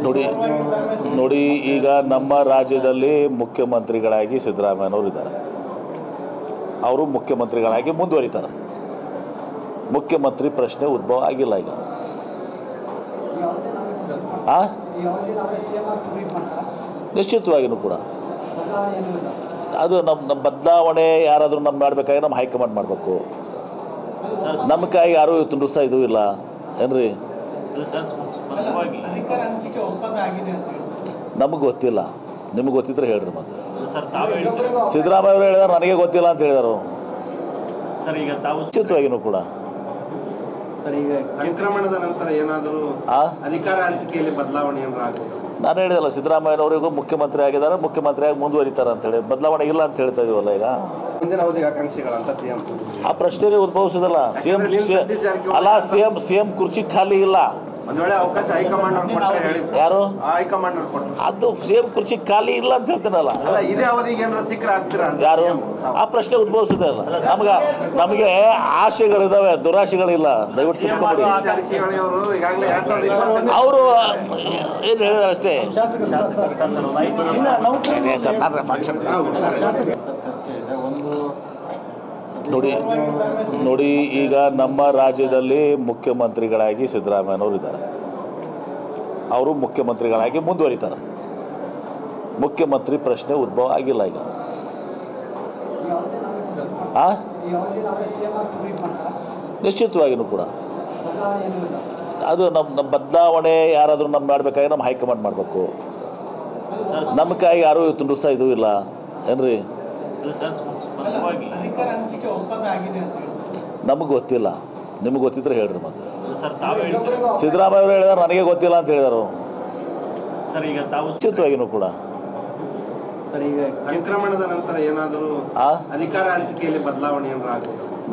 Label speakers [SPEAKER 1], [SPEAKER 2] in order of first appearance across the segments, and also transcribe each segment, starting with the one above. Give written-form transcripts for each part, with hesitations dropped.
[SPEAKER 1] ನೋಡಿ ನೋಡಿ ಈಗ ನಮ್ಮ ರಾಜ್ಯದಲ್ಲಿ ಮುಖ್ಯಮಂತ್ರಿಗಳಾಗಿ ಸಿದ್ದರಾಮಯ್ಯನವರು ಇದ್ದಾರೆ. ಅವರು ಮುಖ್ಯಮಂತ್ರಿಗಳಾಗಿ ಮುಂದುವರಿತಾರೆ. ಮುಖ್ಯಮಂತ್ರಿ ಪ್ರಶ್ನೆ ಉದ್ಭವ ಆಗಿಲ್ಲ ಈಗ. ನಿಶ್ಚಿತವಾಗಿಯೂ ಕೂಡ ಅದು ನಮ್ಮ ಬದಲಾವಣೆ ಯಾರಾದರೂ ನಮ್ಮ ಮಾಡಬೇಕಾಗಿ ನಮ್ಮ ಹೈಕಮಾಂಡ್ ಮಾಡಬೇಕು. ನಮ್ಮ ಕೈ ಯಾರೂ ಇವತ್ತು ಸಹ ಇದು ಇಲ್ಲ ಏನ್ರಿ, ನಮಗೆ ಗೊತ್ತಿಲ್ಲ. ನಿಮಗೆ ಗೊತ್ತಿದ್ರೆ ಹೇಳ್ರಿ. ಮತ್ತೆ ಸಿದ್ದರಾಮಯ್ಯ ಅವರು ಹೇಳಿದಾರೆ, ನನಗೆ ಗೊತ್ತಿಲ್ಲ ಅಂತ ಹೇಳಿದರು. ನಿಶ್ಚಿತವಾಗಿಯೂ ಕೂಡ
[SPEAKER 2] ಸಂಕ್ರಮಣದ ನಂತರ ಏನಾದರೂ ಅಧಿಕಾರ ಹಂಚಿಕೆಯಲ್ಲಿ ಬದಲಾವಣೆ
[SPEAKER 1] ನಾನು ಹೇಳಿದಲ್ಲ, ಸಿದ್ದರಾಮಯ್ಯನವರಿಗೂ ಮುಖ್ಯಮಂತ್ರಿ ಆಗಿದ್ದಾರೆ, ಮುಖ್ಯಮಂತ್ರಿಯಾಗಿ ಮುಂದುವರಿತಾರೆ ಅಂತೇಳಿ. ಬದಲಾವಣೆ ಇಲ್ಲ ಅಂತ ಹೇಳ್ತಾ ಇದೀವಲ್ಲ ಈಗ.
[SPEAKER 2] ಮುಂದಿನ ಅವಧಿಗೆ ಆಕಾಂಕ್ಷಿಗಳಂತ ಸಿಎಂ
[SPEAKER 1] ಆ ಪ್ರಶ್ನೆ ಉದ್ಭವಿಸೋದಲ್ಲ. ಸಿಎಂ ಕುರ್ಚಿ ಖಾಲಿ ಇಲ್ಲ.
[SPEAKER 2] ಒಂದು ವೇಳೆ ಅವಕಾಶ ಹೈಕಮಾಂಡ್ ಅವ್ರು ಕೊಟ್ಟರೆ ಹೇಳಿ.
[SPEAKER 1] ಯಾರು
[SPEAKER 2] ಹೈಕಮಾಂಡ್ ಅವ್ರು ಕೊಟ್ಟರು
[SPEAKER 1] ಅದು ಸಿಎಂ ಕುರ್ಚಿ ಖಾಲಿ ಇಲ್ಲ ಅಂತ ಹೇಳ್ತಾನಲ್ಲ.
[SPEAKER 2] ಇದೇ ಅವಧಿಗೆ ಏನಾರ ಸಿಕ್ಕರೆ ಆಗ್ತೀರಾ?
[SPEAKER 1] ಯಾರು ಆ ಪ್ರಶ್ನೆ ಉದ್ಭವಿಸೋದೇ ಇಲ್ಲ. ನಮಗೆ ಆಶೆಗಳಿದಾವೆ, ದುರಾಶೆಗಳಿಲ್ಲ. ದಯವಿಟ್ಟು ತಿಳ್ಕೊಂಬಿಡಿ. ಅವರು ಏನು ಹೇಳಿದಾರೆ ಅಷ್ಟೇ. ನೋಡಿ ಈಗ ನಮ್ಮ ರಾಜ್ಯದಲ್ಲಿ ಮುಖ್ಯಮಂತ್ರಿಗಳಾಗಿ ಸಿದ್ದರಾಮಯ್ಯನವರು ಇದ್ದಾರೆ. ಅವರು ಮುಖ್ಯಮಂತ್ರಿಗಳಾಗಿ ಮುಂದುವರಿತಾರೆ. ಮುಖ್ಯಮಂತ್ರಿ ಪ್ರಶ್ನೆ ಉದ್ಭವ ಆಗಿಲ್ಲ ಈಗ. ನಿಶ್ಚಿತವಾಗಿಯೂ ಕೂಡ ಅದು ನಮ್ಮ ಬದಲಾವಣೆ ಯಾರಾದರೂ ನಮ್ಮ ಮಾಡಬೇಕಾಗಿ ನಮ್ಮ ಹೈಕಮಾಂಡ್ ಮಾಡಬೇಕು. ನಮ್ಮ ಕೈ ಯಾರೂ ಇವತ್ತು ಸಹ ಇದು ಇಲ್ಲ ಏನ್ರಿ, ನಮಗೆ ಗೊತ್ತಿಲ್ಲ. ನಿಮಗೆ ಗೊತ್ತಿದ್ರೆ ಹೇಳ್ರಿ. ಮತ್ತೆ ಸಿದ್ದರಾಮಯ್ಯ ಅವರು ಹೇಳಿದಾರೆ, ನನಗೆ ಗೊತ್ತಿಲ್ಲ ಅಂತ ಹೇಳಿದರು. ನಿಶ್ಚಿತವಾಗಿಯೂ ಕೂಡ
[SPEAKER 2] ಸಂಕ್ರಮಣದ ನಂತರ ಏನಾದರೂ ಅಧಿಕಾರ ಹಂಚಿಕೆಯಲ್ಲಿ ಬದಲಾವಣೆ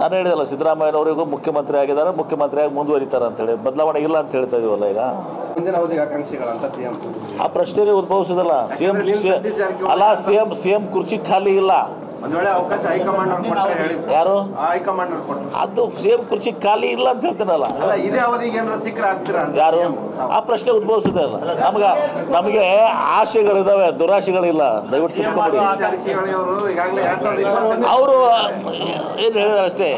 [SPEAKER 1] ನಾನು ಹೇಳಿದಲ್ಲ, ಸಿದ್ದರಾಮಯ್ಯನವರಿಗೂ ಮುಖ್ಯಮಂತ್ರಿ ಆಗಿದ್ದಾರೆ, ಮುಖ್ಯಮಂತ್ರಿಯಾಗಿ ಮುಂದುವರಿತಾರೆ ಅಂತೇಳಿ. ಬದಲಾವಣೆ ಇಲ್ಲ ಅಂತ ಹೇಳ್ತಾ ಇದೀವಲ್ಲ ಈಗ.
[SPEAKER 2] ಮುಂದಿನ ಅವಧಿಗೆ ಆಕಾಂಕ್ಷಿಗಳಂತ ಸಿಎಂ
[SPEAKER 1] ಆ ಪ್ರಶ್ನೆ ಉದ್ಭವಿಸೋದಲ್ಲ. ಸಿಎಂ ಕುರ್ಚಿ ಖಾಲಿ ಇಲ್ಲ.
[SPEAKER 2] ಒಂದು ವೇಳೆ ಅವಕಾಶ ಹೈಕಮಾಂಡ್ ಅವ್ರು ಕೊಟ್ಟರೆ ಹೇಳಿ.
[SPEAKER 1] ಯಾರು
[SPEAKER 2] ಹೈಕಮಾಂಡ್ ಅವ್ರು ಕೊಟ್ಟರು
[SPEAKER 1] ಅದು ಸಿಎಂ ಕುರ್ಚಿ ಖಾಲಿ ಇಲ್ಲ ಅಂತ ಹೇಳ್ತಾನಲ್ಲ.
[SPEAKER 2] ಇದೇ ಅವಧಿಗೆ ಏನಾರ ಸಿಕ್ಕರೆ ಆಗ್ತೀರಾ?
[SPEAKER 1] ಯಾರು ಆ ಪ್ರಶ್ನೆ ಉದ್ಭವಿಸೋದೇ ಇಲ್ಲ. ನಮಗೆ ಆಶೆಗಳಿದಾವೆ, ದುರಾಶೆಗಳಿಲ್ಲ. ದಯವಿಟ್ಟು ತಿಳ್ಕೊಂಬಿಡಿ. ಅವರು ಏನು ಹೇಳಿದಾರೆ ಅಷ್ಟೇ.